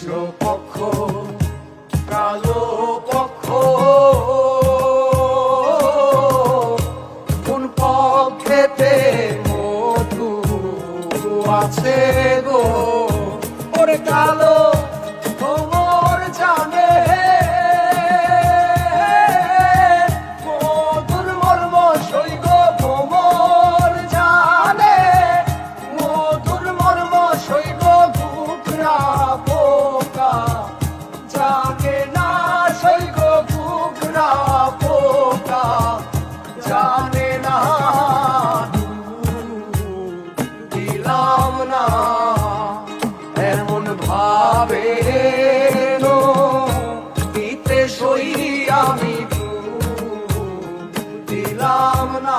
কৃষ্ণপক্ষ কালো পক্ষ কোন পক্ষেতে মধু আছে গো ওরে কালো ভ্রমর জানে মধুর মর্ম সৈগ ভ্রমর জানে মধুর মর্ম সৈগ ঘুঘরা পোকা জানে না সৈগ ঘুঘরা পোকা জানে না দিলাম না এমন ভাবে দিতে সই আমি দিলাম না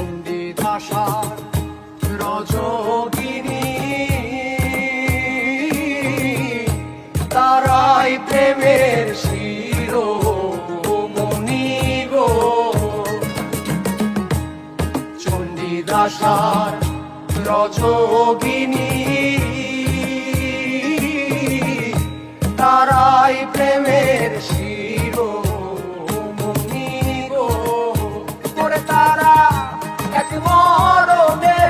চণ্ডীদাসার রজোগিনী তারাই প্রেমের শিরোমণি গো চণ্ডীদাসার রজোগিনী তারাই প্রেমের শিরোমণি গো ওরে তারা এক মরণে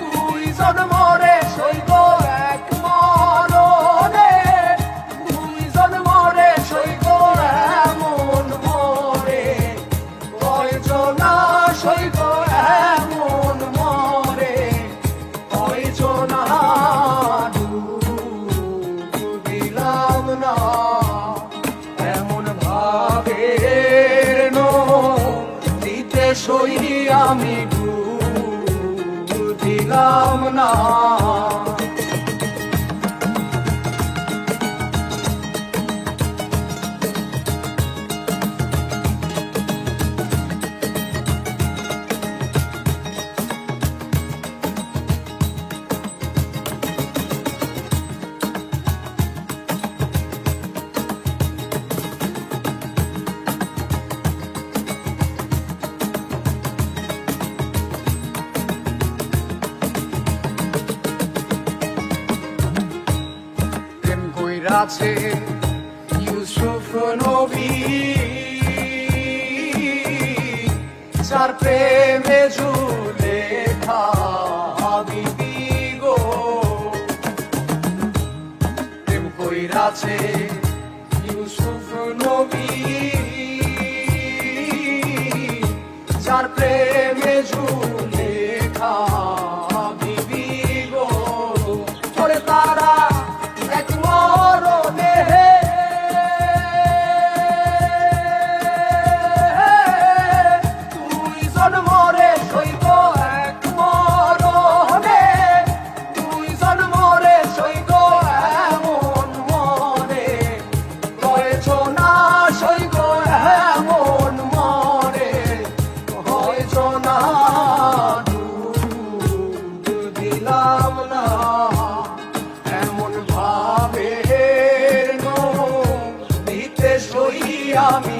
দুইজন মরে সইব এক মরণে দুইজন মরে সইব এমন মরে কয়জনা সইব এমন মরে কয়জনা দিলাম না দিতে সই আমি দিলাম না আছে ইউসুফ নবী যার প্রেমে জুলেখা বিবি গো প্রেম কইরাছে ইউসুফ নবী যার প্রেমে জুলেখা বিবি গো ওরে তারা এক মরণে দুইজন মরে সইব এক মরণে দুইজন মরে সইব এমন মরে কয়জনা সইব এমন মরে কয়জনা দিলাম না দিতে সই আমি